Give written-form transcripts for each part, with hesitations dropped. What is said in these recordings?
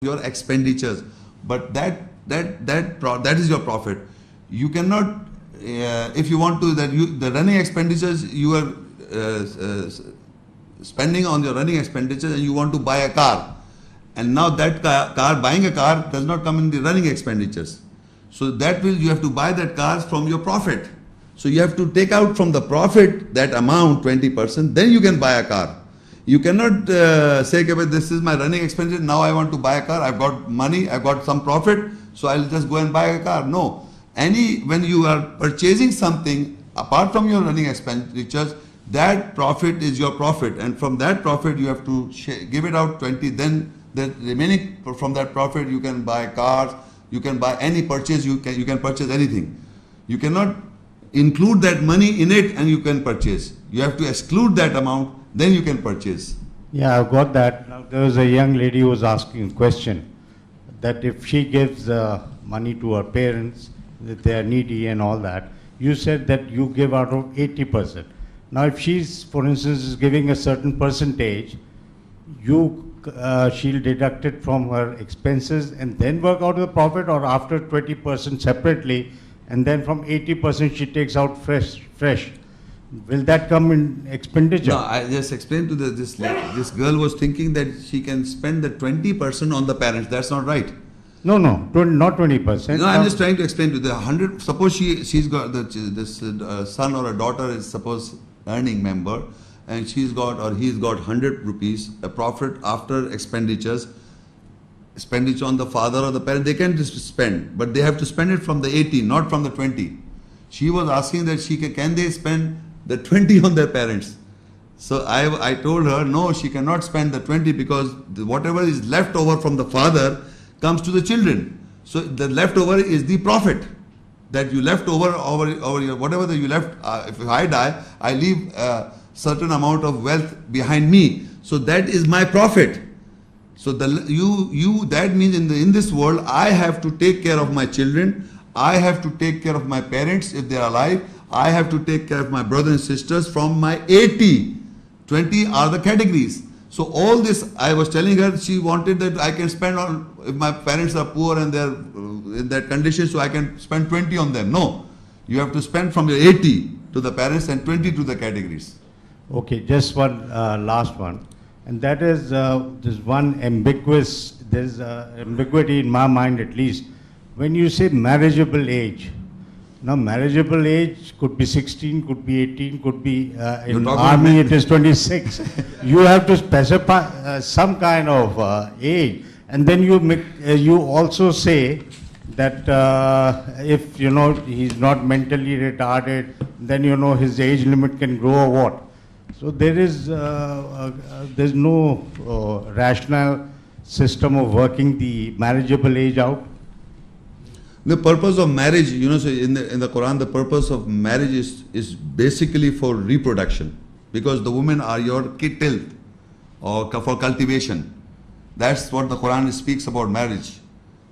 your expenditures, but that is your profit. You cannot, if you want to, the running expenditures you are spending on your running expenditures, and you want to buy a car, and now that car, buying a car does not come in the running expenditures. So that will, you have to buy that car from your profit. So you have to take out from the profit that amount, 20%, then you can buy a car. You cannot say, okay, this is my running expenditure, now I want to buy a car, I've got money, I've got some profit, so I'll just go and buy a car. No. When you are purchasing something, apart from your running expenditures, that profit is your profit, and from that profit you have to give it out 20, then the remaining from that profit you can buy cars, you can buy any purchase, you can purchase anything. You cannot include that money in it and you can purchase. You have to exclude that amount, then you can purchase. Yeah, I've got that. Now, there was a young lady who was asking a question that if she gives money to her parents, that they are needy and all that, you said that you give out of 80%. Now, if she's, for instance, is giving a certain percentage, she'll deduct it from her expenses and then work out the profit, or after 20% separately, and then from 80% she takes out fresh. Will that come in expenditure? No, I just explained to this girl was thinking that she can spend the 20% on the parents. That's not right. No, not 20%. No, I'm just trying to explain to the 100. Suppose she's got this son or a daughter is suppose earning member, and she's got or he's got 100 rupees a profit after expenditure on the father or the parent. They can just spend, but they have to spend it from the 80, not from the 20. She was asking that can they spend the 20 on their parents. So I told her, no, she cannot spend the 20 because whatever is left over from the father comes to the children. So the leftover is the profit that you left over your, whatever that you left. If I die, I leave a certain amount of wealth behind me. So that is my profit. So that means in this world, I have to take care of my children. I have to take care of my parents if they are alive. I have to take care of my brothers and sisters from my 80. 20 are the categories. So all this, I was telling her, she wanted that I can spend on, if my parents are poor and they're in that condition, so I can spend 20 on them. No, you have to spend from your 80 to the parents and 20 to the categories. Okay, just one last one. And that is, there's one there's ambiguity in my mind at least. When you say marriageable age, now marriageable age could be 16, could be 18, could be in army it is 26. You have to specify some kind of age, and then you also say that if he's not mentally retarded, then his age limit can grow or what. So there's no rational system of working the marriageable age out. The purpose of marriage, so in the Quran, the purpose of marriage is basically for reproduction, because the women are your kittil, or for cultivation. That's what the Quran speaks about marriage.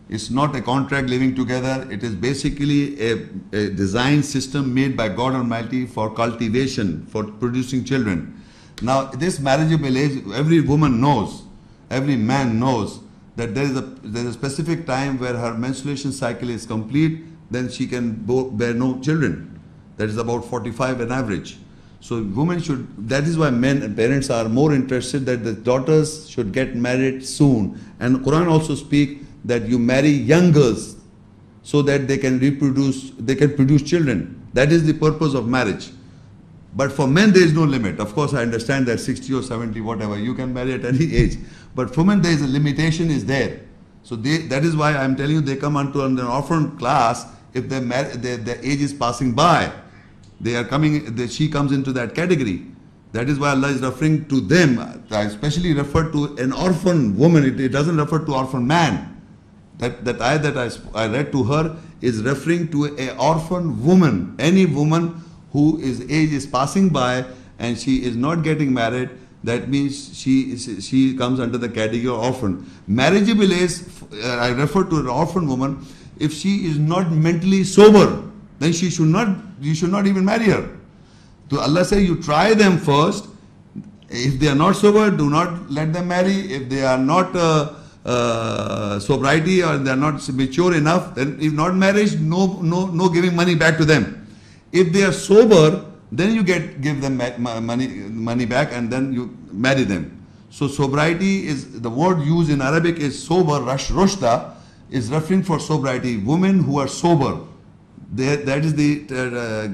It's not a contract living together. It is basically a design system made by God Almighty for cultivation, for producing children. Now, this marriageable age, every woman knows, every man knows, that there is a specific time where her menstruation cycle is complete, then she can bear no children. That is about 45 on average. So women that is why men and parents are more interested that the daughters should get married soon. And Quran also speaks that you marry young girls so that they can produce children. That is the purpose of marriage. But for men, there is no limit. Of course, I understand that 60 or 70, whatever, you can marry at any age. But for men, there is a limitation is there. So that is why I'm telling you, they come onto an orphan class if their age is passing by. They are coming, she comes into that category. That is why Allah is referring to them. I especially refer to an orphan woman. It doesn't refer to orphan man. That ayah that I read to her is referring to an orphan woman. Any woman whose age is passing by and she is not getting married, that means she comes under the category of orphan. Marriageable age, I refer to an orphan woman, if she is not mentally sober, then you should not even marry her. So Allah says you try them first. If they are not sober, do not let them marry. If they are not sobriety or they are not mature enough, then if not marriage, no giving money back to them. If they are sober, then you give them money back and then you marry them. So sobriety is, the word used in Arabic is sober, rushda, is referring for sobriety. Women who are sober, that is the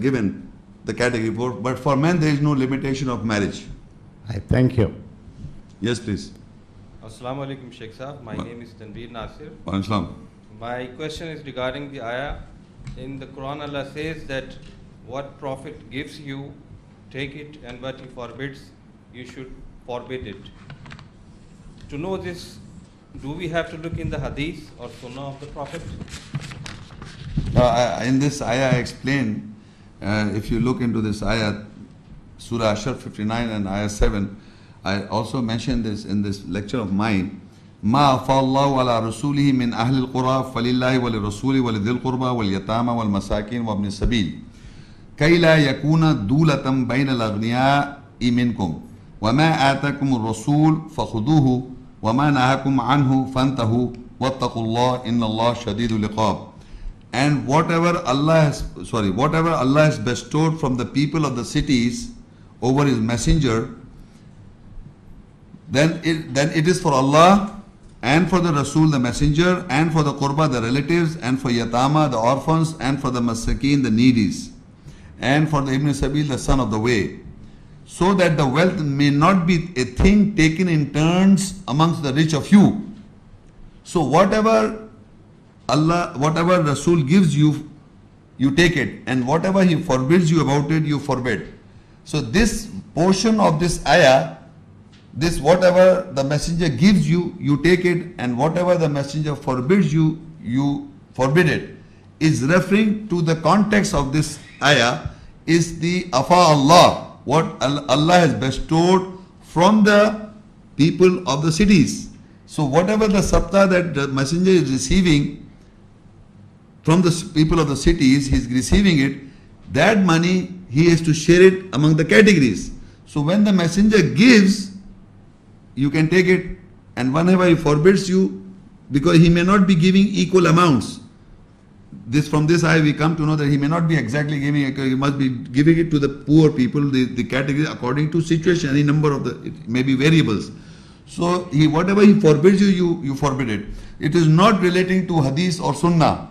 given, the category. But for men, there is no limitation of marriage. I thank you. Yes, please. Assalamu alaikum, Sheikh Sahab. My name is Tanveer Nasir. Assalam. My question is regarding the ayah. In the Quran, Allah says that what Prophet gives you, take it, and what he forbids, you should forbid it. To know this, do we have to look in the hadith or sunnah of the Prophet? In this ayah I explained, if you look into this ayah, Surah Ashr 59 and ayah 7, I also mentioned this in this lecture of mine. ما أفاء الله على رسوله من أهل القرى فلله وللرسول ولذي القربى واليتامى والمساكين وابن السبيل كي لا يكون دولة بين الأغنياء منكم وما آتاكم الرسول فخذوه وما نهاكم عنه فانتهوا واتقوا الله إن الله شديد العقاب. And whatever Allah has bestowed from the people of the cities over His messenger, then it is for Allah and for the Rasul, the messenger, and for the Qurba, the relatives, and for Yatama, the orphans, and for the Masakin, the needies, and for the Ibn Sabil, the son of the way, so that the wealth may not be a thing taken in turns amongst the rich of you. So whatever Rasul gives you, you take it, and whatever he forbids you about it, you forbid. So this portion of this ayah, this whatever the messenger gives you, you take it, and whatever the messenger forbids you, you forbid it, is referring to the context of this ayah is the afa Allah, what Allah has bestowed from the people of the cities. So whatever the sabta that the messenger is receiving from the people of the cities, he is receiving it, that money he has to share it among the categories. So when the messenger gives, you can take it, and whenever he forbids you, because he may not be giving equal amounts. From this ayah we come to know that he may not be exactly giving it, he must be giving it to the poor people, the category according to situation, any number of it may be variables. So whatever he forbids you, you forbid it. It is not relating to hadith or sunnah.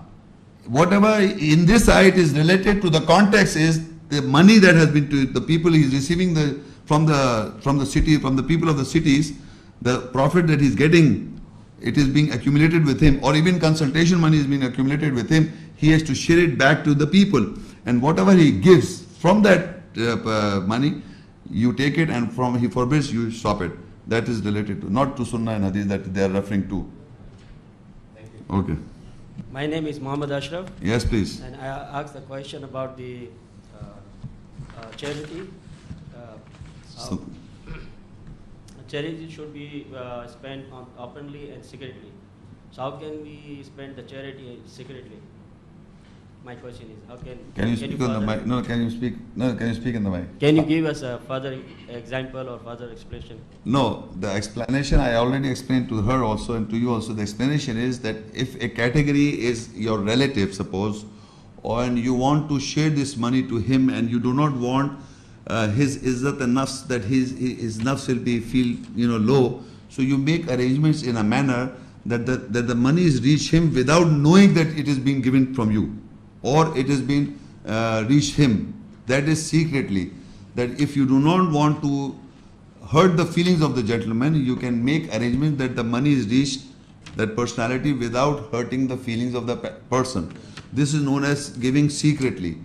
Whatever in this ayah it is related to the context is the money that has been to the people he is receiving from the city, from the people of the cities, the profit that he is getting, it is being accumulated with him, or even consultation money is being accumulated with him, he has to share it back to the people. And whatever he gives from that money, you take it, and from he forbids, you stop it. That is related to, not to sunnah and hadith that they are referring to. Thank you. Okay. My name is Muhammad Ashraf. Yes, please. And I asked a question about the charity. So, Charity should be spent openly and secretly. So how can we spend the charity secretly? My question is, how can you speak on the mic? No, can you speak in the mic? Can you give us a further example or further explanation? No, the explanation I already explained to her also and to you also. The explanation is that if a category is your relative, suppose, and you want to share this money to him, and you do not want his izzat and nafs, that his nafs will be feel low, so you make arrangements in a manner that the money is reach him without knowing that it is being given from you, or it has been reach him. That is secretly. That if you do not want to hurt the feelings of the gentleman, you can make arrangements that the money is reached that personality without hurting the feelings of the person. This is known as giving secretly.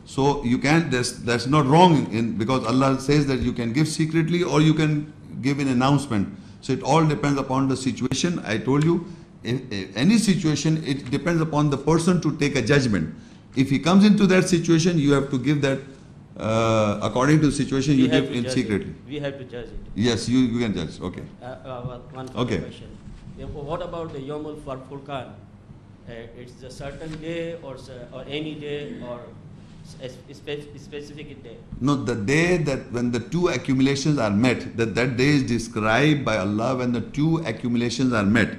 So you can, that's not wrong, because Allah says that you can give secretly or you can give an announcement. So it all depends upon the situation. I told you, in any situation, it depends upon the person to take a judgment. If he comes into that situation, you have to give that according to the situation, you give in secretly. We have to judge it. Yes, you can judge. Okay. One question. What about the Yomul Furqan? It's a certain day or any day or a specific day? No, the day that when the two accumulations are met, that day is described by Allah when the two accumulations are met.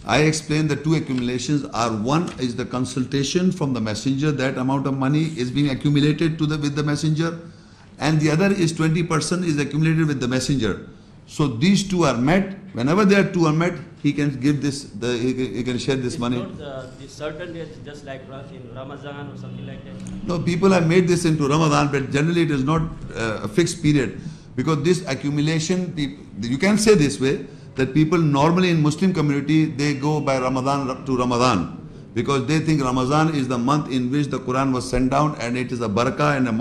I explained the two accumulations are, one is the consultation from the messenger, that amount of money is being accumulated with the messenger, and the other is 20% is accumulated with the messenger. So these two are met. Whenever they are two are met, he can give this, he can share this It's money. not the certain days, just like in Ramadan or something like that. No, people have made this into Ramadan, but generally it is not a fixed period. Because this accumulation, you can say this way, that people normally in Muslim community, they go by Ramadan to Ramadan. Because they think Ramadan is the month in which the Quran was sent down, and it is a barakah and a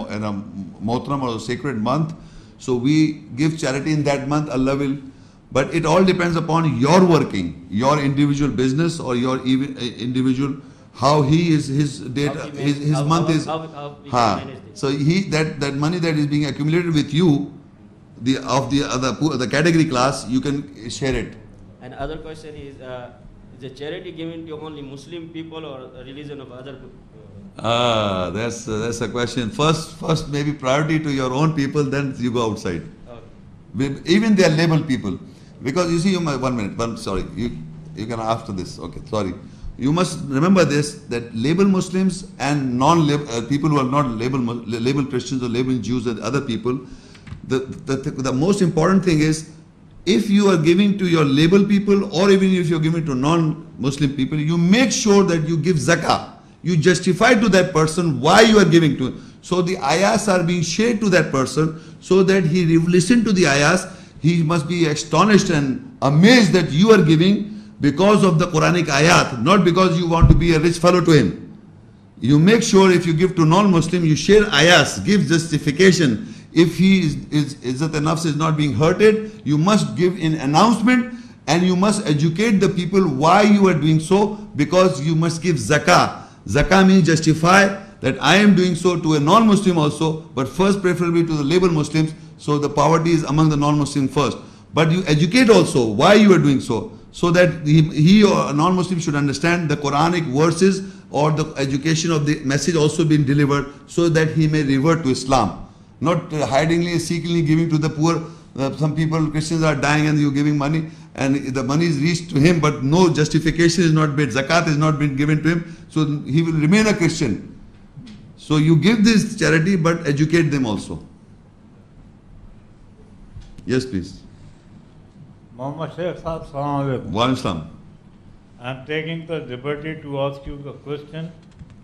Muhtaram or a sacred month. So we give charity in that month, Allah will. But it all depends upon your working, your individual business or your individual, how he is, his data, his month is. How we can manage this. So that money that is being accumulated with you, the category class, you can share it. And other question is the charity given to only Muslim people or a religion of other people? That's a question. First maybe priority to your own people, then you go outside. Okay. Even they are labeled people. Because you see, sorry, you can after this, okay, sorry. You must remember this, that labeled Muslims and people who are not labeled Christians or labeled Jews and other people, the most important thing is, if you are giving to your labeled people or even if you are giving to non-Muslim people, you make sure that you give zakah. You justify to that person why you are giving to him. So the ayahs are being shared to that person so that he listen to the ayahs. He must be astonished and amazed that you are giving because of the Quranic ayat, not because you want to be a rich fellow to him. You make sure if you give to non-Muslim, you share ayahs, give justification. If his izzat and nafs is not being hurted, you must give an announcement and you must educate the people why you are doing so, because you must give zakah. Zakah means justify that I am doing so to a non-Muslim also, but first preferably to the labeled Muslims, so the poverty is among the non-Muslim first. But you educate also why you are doing so that he or a non-Muslim should understand the Quranic verses or the education of the message also being delivered, so that he may revert to Islam. Not hidingly, secretly giving to the poor. Some people, Christians are dying and you giving money, and the money is reached to him, but no justification is not made, zakat is not been given to him, so he will remain a Christian. So you give this charity, but educate them also. Yes, please. Muhammad Shaikh Sahab, Salaam Alaikum. Wa alaikum salam. I am taking the liberty to ask you a question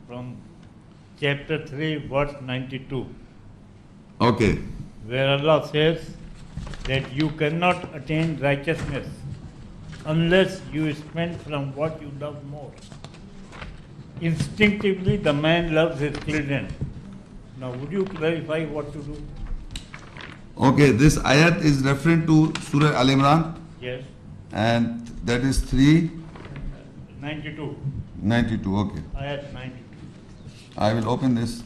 from chapter 3, verse 92. Okay. Where Allah says that you cannot attain righteousness unless you spend from what you love more. Instinctively, the man loves his children. Now, would you clarify what to do? Okay, this ayat is referring to Surah Al-Imran, Yes. and that is 92. 392. Okay. Ayat 92. I will open this.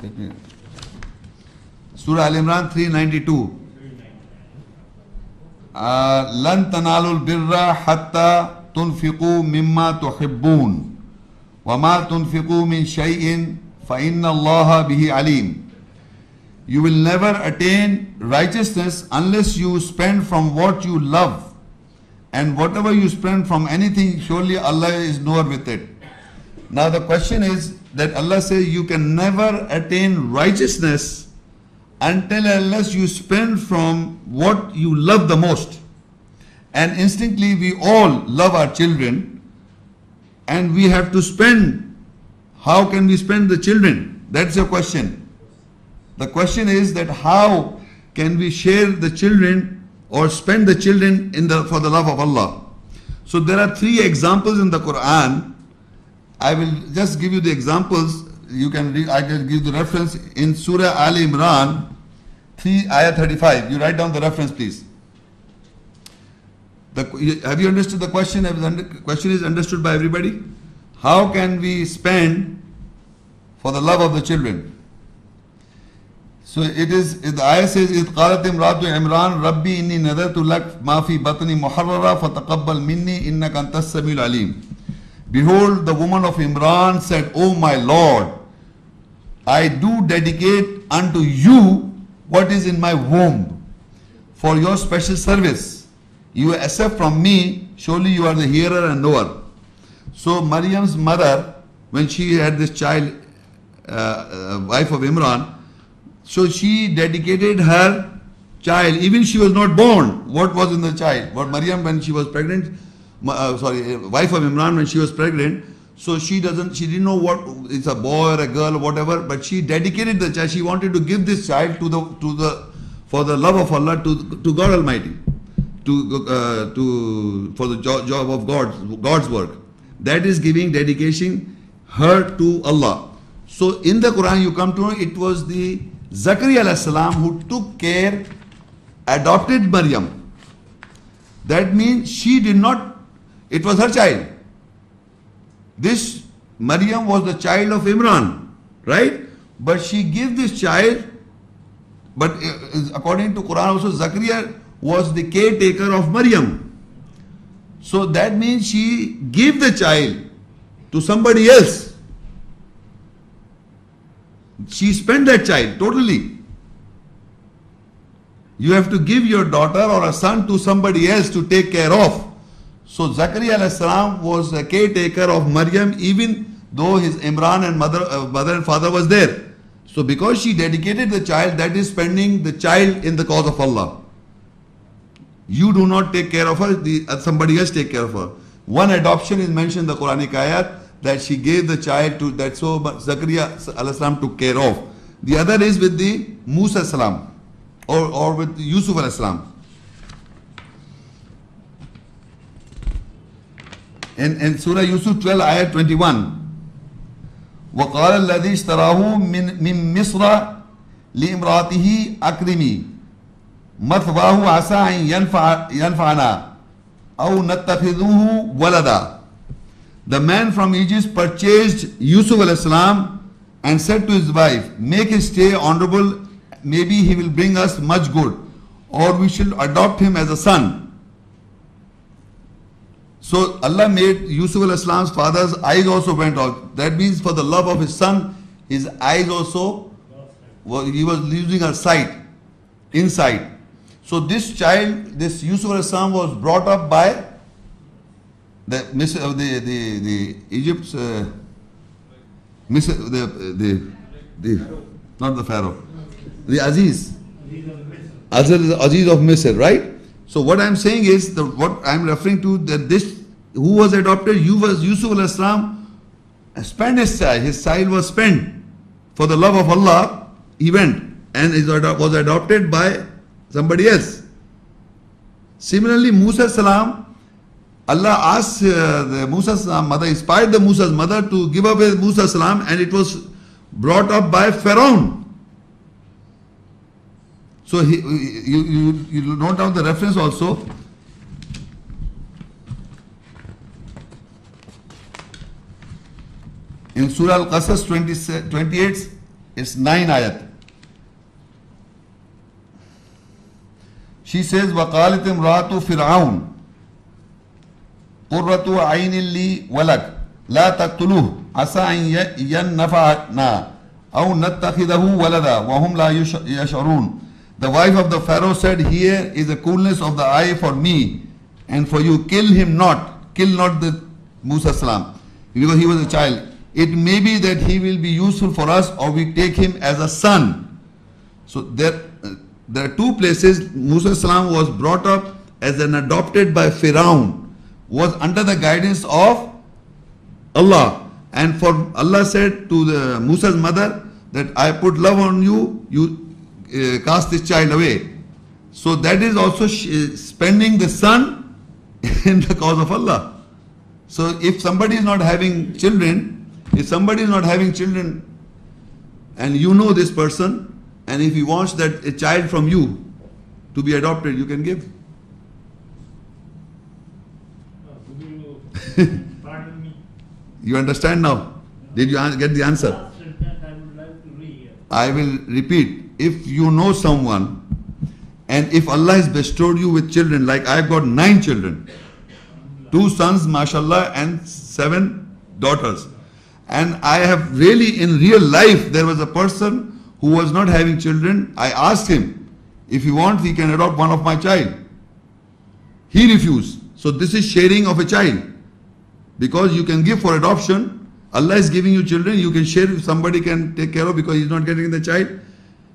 Surah Al-Imran 392. لن تنالوا البر حتى تنفقوا مما تحبون وما تنفقوا من شيء فإن الله به عليم. You will never attain righteousness unless you spend from what you love, and whatever you spend from anything, surely Allah is knower with it. Now the question is that Allah says you can never attain righteousness until unless you spend from what you love the most. And instinctively we all love our children, and we have to spend. How can we spend the children? That's your question. The question is that how can we share the children or spend the children for the love of Allah? So there are 3 examples in the Quran. I will just give you the examples. You can read, I can give the reference in Surah Aal-E-Imran 3 ayah 35. You write down the reference, please. Have you understood the question? The question is understood by everybody. How can we spend for the love of the children? So it is, the ayah says, إِذْ قَالَتْ إِمْرَأَةُ عِمْرَانَ رَبِّي إِنِّي نَذَرْتُ لَكَ مَا فِي بَطْنِي مُحَرَّرًا فَتَقَبَّلْ مِنِّي إِنَّكَ أَنْتَ السَّمِيعُ الْعَلِيمُ. Behold, the woman of Imran said, O my Lord, I do dedicate unto you what is in my womb for your special service. You accept from me, surely you are the hearer and knower. So Maryam's mother, when she had this child, wife of Imran, so she dedicated her child, even she was not born, what was in the child. What Maryam, when she was pregnant, wife of Imran, when she was pregnant, so she didn't know what it's a boy or a girl or whatever, but she dedicated the child. She wanted to give this child for the love of Allah to God Almighty, for the job of God's work. That is giving dedication her to Allah. So in the Quran you come to know it was the Zakaria alayhi salam who took care, adopted Maryam. That means she did not, it was her child. This Maryam was the child of Imran, right? But she gave this child, but according to Quran also Zakaria was the caretaker of Maryam. So that means she gave the child to somebody else. She spent that child totally. You have to give your daughter or a son to somebody else to take care of. So Zakaria alayhi salam was a caretaker of Maryam, even though his Imran and mother and father was there. So because she dedicated the child, that is spending the child in the cause of Allah. You do not take care of her, somebody else take care of her. One adoption is mentioned in the Quranic ayat that she gave the child to, that so Zakaria alayhi salam took care of. The other is with the Musa salam or with Yusuf alayhi salam. In Surah Yusuf 12 ayat 21, وَقَالَ الَّذِي اشْتَرَاهُ مِن مِصْرَ لِإِمْرَاتِهِ أَكْرِمِي مَثْوَاهُ عَسَىٰ أَن يَنْفَعَنَا أَوْ نَتَّخِذُهُ وَلَدًا. The man from Egypt purchased Yusuf alayhi salam and said to his wife, make his stay honorable, maybe he will bring us much good, or we shall adopt him as a son. So Allah made Yusuf alayhi salam's father's eyes also went out. That means for the love of his son, his eyes also, he was losing her sight, inside. So this child, this Yusuf alayhi salam was brought up by the Egypt's not the Pharaoh, the Aziz of Misr, right? So what I'm saying is what I'm referring to, that this who was adopted, Yusuf alayhi salam spent his child was spent for the love of Allah. He went and was adopted by somebody else. Similarly, Musa salam, Allah asked the Musa's mother, inspired the Musa's mother to give up Musa salam, and it was brought up by Pharaoh. So you note down the reference also. In Surah Al-Qasas 28, it's 9 ayat. She says, وَقَالِتِ امْرَأَةُ فِرْعَوْنَ قُرَّةُ عَيْنٍ لِي وَلَكَ لَا تَقْتُلُوهُ عَسَىٰ أَن يَنْفَعَنَا أَوْ نَتَّخِذَهُ وَلَدًا وَهُمْ لَا يَشْعُرُونَ. The wife of the Pharaoh said, here is the coolness of the eye for me and for you. Kill not the Musa salam, because he was a child. It may be that he will be useful for us, or we take him as a son. So there are two places. Musa salam was brought up as an adopted by Pharaoh, was under the guidance of Allah. And for Allah said to the Musa's mother that I put love on you, you cast this child away. So that is also spending the son in the cause of Allah. So if somebody is not having children, and you know this person, and if he wants that a child from you to be adopted, you can give. Pardon me. You understand now? Did you get the answer? Last sentence I would like to read. I will repeat. If you know someone, and if Allah has bestowed you with children, like I've got 9 children, 2 sons, mashallah, and 7 daughters. And I have really, in real life, there was a person who was not having children. I asked him, if he wants, he can adopt one of my child. He refused. So this is sharing of a child. because you can give for adoption. Allah is giving you children, you can share if somebody can take care of because he's not getting the child.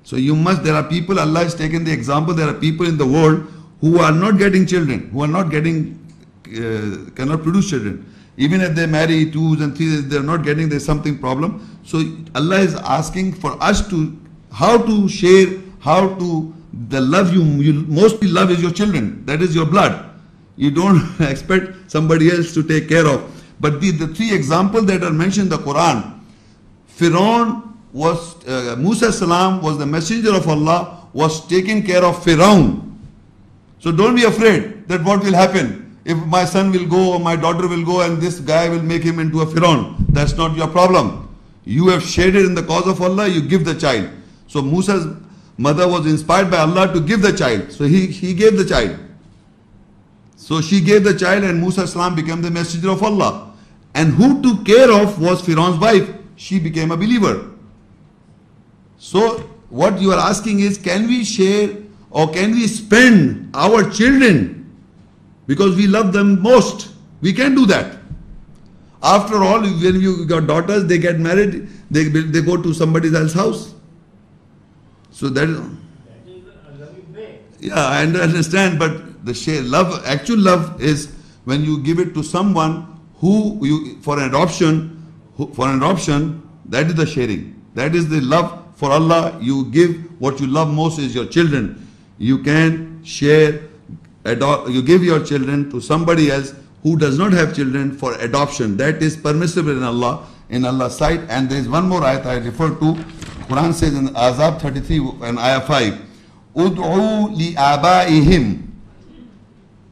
So you must, there are people, Allah has taken the example, there are people in the world who are not getting children, who are not getting, cannot produce children. Even if they marry twos and threes, they're not getting, there's something problem. So Allah is asking for us to, how to share, how to, the love you mostly love is your children. That is your blood. You don't expect somebody else to take care of. But the three examples that are mentioned in the Quran, Firaun was, Musa salam was the messenger of Allah, was taking care of Firaun. So don't be afraid that what will happen. If my son will go or my daughter will go and this guy will make him into a Firaun. That's not your problem. You have shared it in the cause of Allah, you give the child. So Musa's mother was inspired by Allah to give the child. So he gave the child. So she gave the child and Musa salam became the messenger of Allah. And who took care of was Firaun's wife. She became a believer. So what you are asking is, can we share or can we spend our children because we love them most? We can do that. After all, when you got daughters, they get married, they go to somebody else's house. So that is a loving way. Yeah, I understand, but the share love, actual love is when you give it to someone who you for an adoption, that is the sharing. That is the love for Allah. You give what you love most is your children. You can share, you give your children to somebody else who does not have children for adoption. That is permissible in Allah's sight. And there is one more ayat I refer to. Quran says in Ahzab 33 and ayah 5, Ud'u li abaihim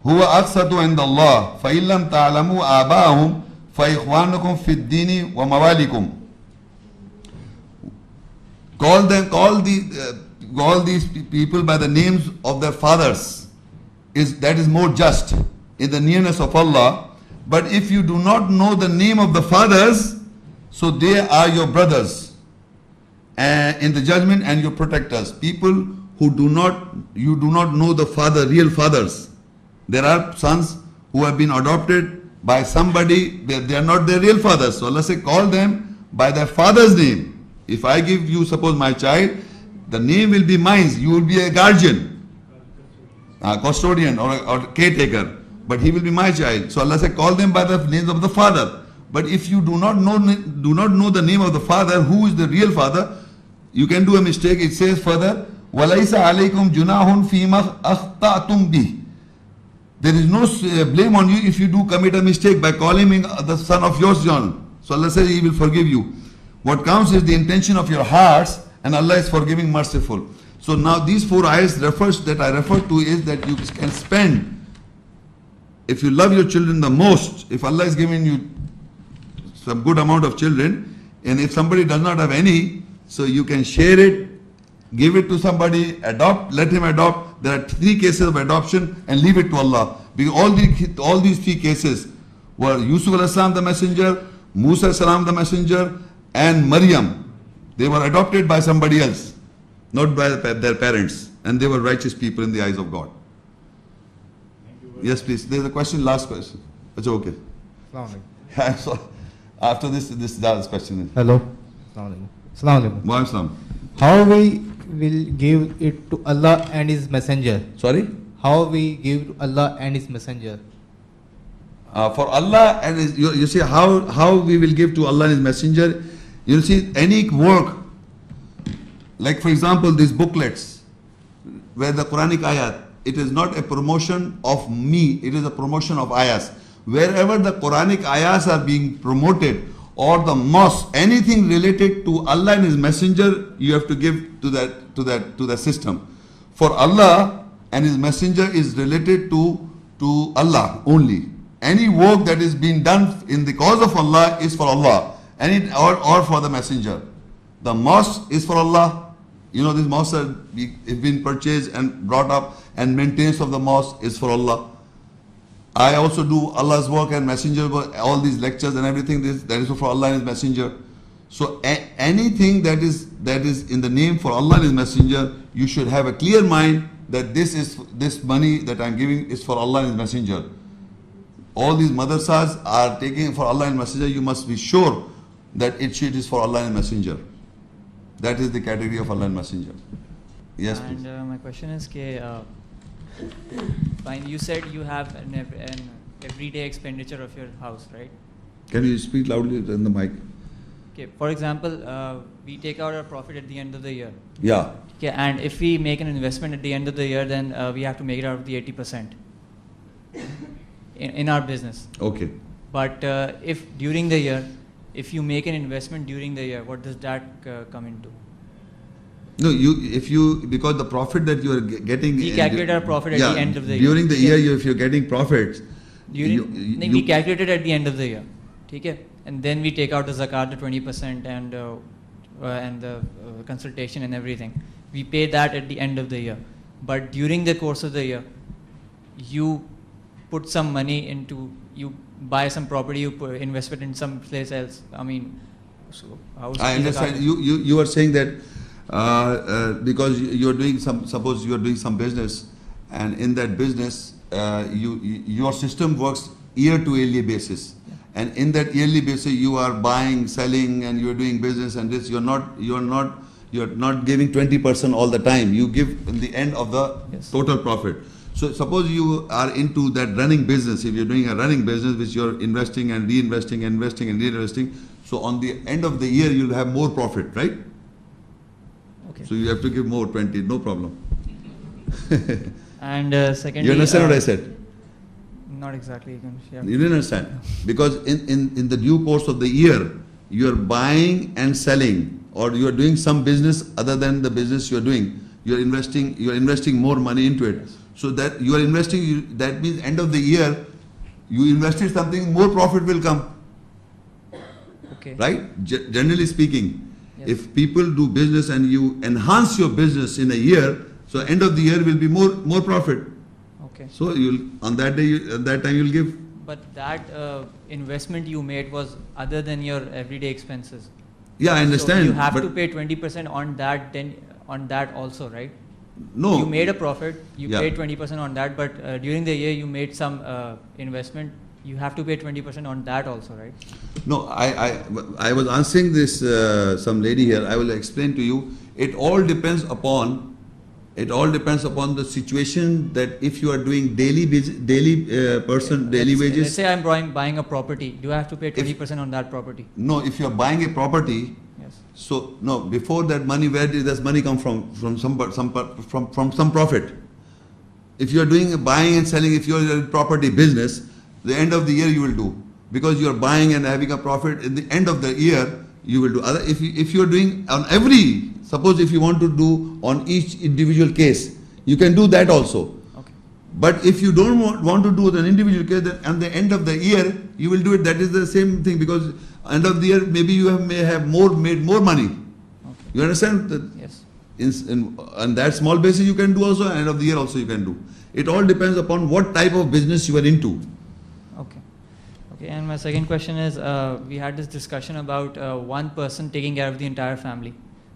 huwa aqsatu inda Allah fa illam ta'lamu abahum fa ikhwanukum fid dini wa mawalikum. Call these people by the names of their fathers. That is more just in the nearness of Allah. But if you do not know the name of the fathers, so they are your brothers in the judgment and your protectors. People who you do not know the father, real fathers. There are sons who have been adopted by somebody, they are not their real fathers. So Allah says, call them by their father's name. If I give you, suppose my child, the name will be mine. You will be a guardian, a custodian or caretaker. But he will be my child. So Allah said, call them by the names of the father. But if you do not know the name of the father, who is the real father, you can do a mistake. It says further, وَلَيْسَ عَلَيْكُمْ جُنَاهٌ فِي مَا أَخْطَأْتُمْ بِهِ. There is no blame on you if you do commit a mistake by calling him the son of yours, John. So Allah says He will forgive you. What counts is the intention of your hearts, and Allah is forgiving, merciful. So now these four ayahs that I refer to is that you can spend, if you love your children the most, if Allah is giving you some good amount of children, and if somebody does not have any, so you can share it, give it to somebody, adopt, let him adopt. There are three cases of adoption and leave it to Allah. Because all these three cases were Yusuf al-Islam the messenger, Musa al-Salam the messenger, and Maryam. They were adopted by somebody else, not by their parents. And they were righteous people in the eyes of God. Yes, please. There's a question, last question. It's okay. So, after this last question. Hello. Assalamu alaikum. How we will give it to Allah and His Messenger? Sorry? How we give to Allah and His Messenger? For Allah and His, you see how we will give to Allah and His Messenger. You see, any work, like for example these booklets, where the Quranic ayat, it is not a promotion of me, it is a promotion of ayahs. Wherever the Quranic ayahs are being promoted, or the mosque, anything related to Allah and His Messenger, you have to give to that system. For Allah and His Messenger is related to Allah only. Any work that is being done in the cause of Allah is for Allah, or for the Messenger. The mosque is for Allah. You know, these mosques have been purchased and brought up, and maintenance of the mosque is for Allah. I also do Allah's work and Messenger work, all these lectures and everything, that is for Allah and His Messenger. So anything that is in the name for Allah and His Messenger, you should have a clear mind that this money that I'm giving is for Allah and His Messenger. all these madrasas are taking for Allah and Messenger, you must be sure that it is for Allah and Messenger. That is the category of Allah and Messenger. Yes, please. And my question is, fine, you said you have an everyday expenditure of your house, right? Can you speak loudly in the mic? Okay, for example, we take out our profit at the end of the year. Yeah. Okay, and if we make an investment at the end of the year, then we have to make it out of the 80% in our business. Okay. But if during the year, if you make an investment during the year, what does that come into? No, because the profit that you are getting. We calculate our profit at the end of the year. During the year, if you're getting profits. We calculate it at the end of the year. Okay? And then we take out the zakat, the 20% and the consultation and everything. We pay that at the end of the year. But during the course of the year, you put some money into, you buy some property, you invest it in some place else. I mean, so how I understand. You are saying that because you're doing suppose you are doing some business, and in that business, your system works year to yearly basis. Yeah. And in that yearly basis, you are buying, selling, and you are doing business, and this you're not giving 20% all the time. You give in the end of the total profit. So suppose you are into that running business. If you're doing a running business, which you're investing and reinvesting, investing and reinvesting, so on the end of the year you'll have more profit, right? Okay. So you have to give more 20, no problem. And secondly, you understand what I said? Not exactly. You didn't understand, because in the due course of the year, you are buying and selling, or you are doing some business other than the business you are doing. You are investing more money into it. So that you are investing, that means end of the year, you invested something, more profit will come. Okay. Right? Generally speaking, Yes. if people do business and you enhance your business in a year, so end of the year will be more profit. Okay. So you'll on that day, at that time you'll give. But that investment you made was other than your everyday expenses. Yeah, I understand. So you have but to pay 20% on that. Then on that also, right? no. You made a profit. You Yeah. paid 20% on that. But during the year you made some investment. You have to pay 20% on that also, right? No, I was answering this some lady here. I will explain to you. It all depends upon the situation, that if you are doing daily wages. Let's say I'm buying a property. Do I have to pay 20% on that property? No, if you are buying a property. Yes. So no, before that money, where did this money come from? From some profit. If you are doing buying and selling, if you are a property business, the end of the year you will do, because you are buying and having a profit. In the end of the year you will do. If you are doing on every, suppose if you want to do on each individual case, you can do that also. Okay. But if you don't want to do an individual case, then at the end of the year you will do it. That is the same thing, because end of the year maybe you may have made more money. Okay. You understand? Yes. On that small basis you can do also, end of the year also you can do. It all depends upon what type of business you are into. Okay. Okay. And my second question is, we had this discussion about one person taking care of the entire family.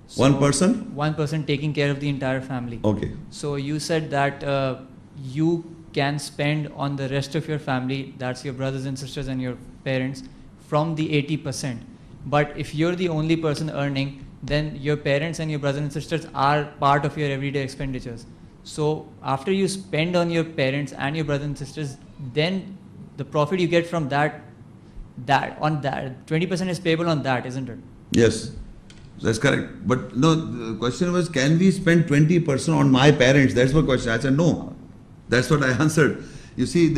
So One person? One person taking care of the entire family. Okay. So you said that you can spend on the rest of your family, that's your brothers and sisters and your parents, from the 80%. But if you're the only person earning, then your parents and your brothers and sisters are part of your everyday expenditures. So after you spend on your parents and your brothers and sisters, then the profit you get from that 20% is payable on that, isn't it? Yes, that's correct. But no, the question was, can we spend 20% on my parents? That's the question. I said no. That's what I answered. You see,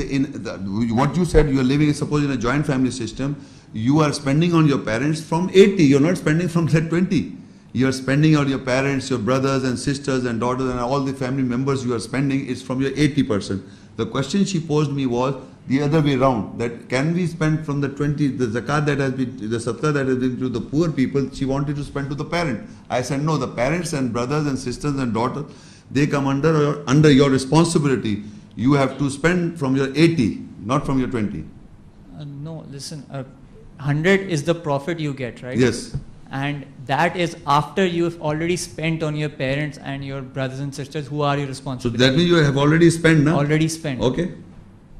what you said, you are living, suppose in a joint family system, you are spending on your parents from 80. You're not spending from that 20. You are spending on your parents, your brothers and sisters and daughters and all the family members you are spending is from your 80%. The question she posed me was the other way around, that can we spend from the 20, the zakat that has been, the sadaqah that has been to the poor people, she wanted to spend to the parent. I said no, the parents and brothers and sisters and daughters, they come under your responsibility. You have to spend from your 80, not from your 20. No, listen, 100 is the profit you get, right? Yes. And that is after you have already spent on your parents and your brothers and sisters who are your So responsibility. that means you have already spent, no? Already spent. Okay.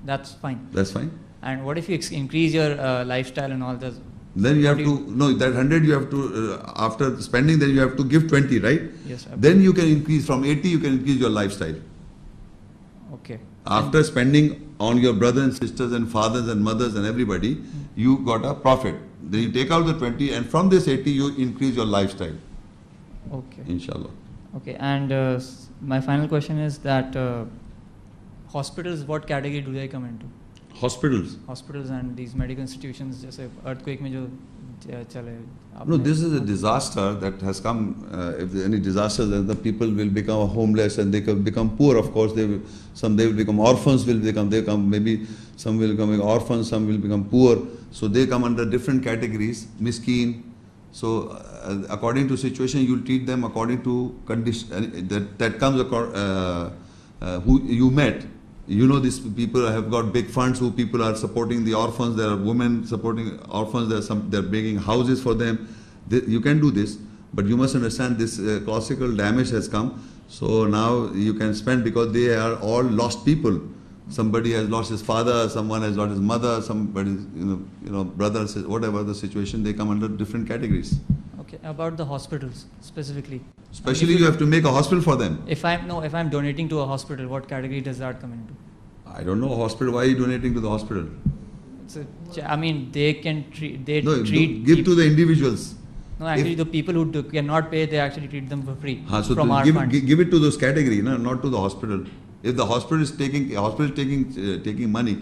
That's fine. That's fine. And what if you increase your lifestyle and all this? Then you have What to, no, that 100 you have to, after spending, then you have to give 20, right? Yes, sir. Then you can increase, from 80 you can increase your lifestyle. Okay. After spending on your brothers and sisters and fathers and mothers and everybody, you got a profit. Then you take out the 20 and from this 80 you increase your lifestyle. Okay. Inshallah. Okay. And my final question is that hospitals, what category do they come into? Hospitals. Hospitals and these medical institutions, जैसे earthquake में जो चले. No, this is a disaster that has come. If there are any disasters, then the people will become homeless and they can become poor. Of course, they will become orphans. Maybe some will become orphans, some will become poor. So they come under different categories. Miskeen. So according to situation, you will treat them according to condition. That comes who you met. You know, these people have got big funds who people are supporting the orphans. There are women supporting orphans. They're making houses for them. You can do this, but you must understand this classical damage has come. So now you can spend because they are all lost people. Somebody has lost his father, someone has lost his mother, somebody, brother, whatever the situation, they come under different categories. Okay, about the hospitals specifically. Especially you have to make a hospital for them. If I'm donating to a hospital, what category does that come into? I don't know, hospital, why are you donating to the hospital? They can treat, give to the individuals. No, actually the people who cannot pay, they actually treat them for free from our funds. Give it to those category, not to the hospital. If the hospital is taking money,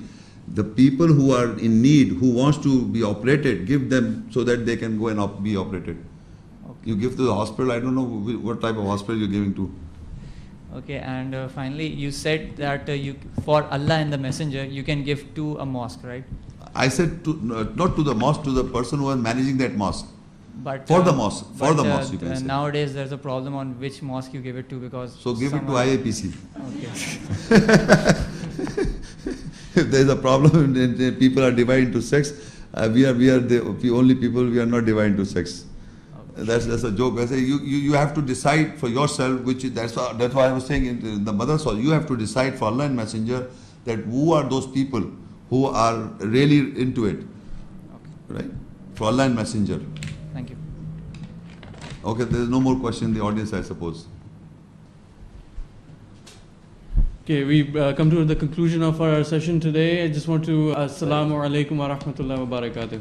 the people who are in need, who wants to be operated, give them so that they can go and be operated. Okay. You give to the hospital, I don't know what type of hospital you're giving to. Okay, and finally, you said that for Allah and the Messenger, you can give to a mosque, right? I said not to the mosque, to the person who is managing that mosque. But for the mosque, you can say. Nowadays, there's a problem on which mosque you give it to because. So give it to IAPC. Okay. If there is a problem and people are divided into sects, we are the only people, we are not divided into sects. Okay. That's a joke. I say you have to decide for yourself, that's why I was saying in the madrasa, you have to decide for Allah and Messenger that who are those people who are really into it. Okay. Right? For Allah and Messenger. Thank you. Okay, there is no more question in the audience, I suppose. Okay, we've come to the conclusion of our session today. I just want to Assalamu alaikum wa rahmatullahi wa barakatuh.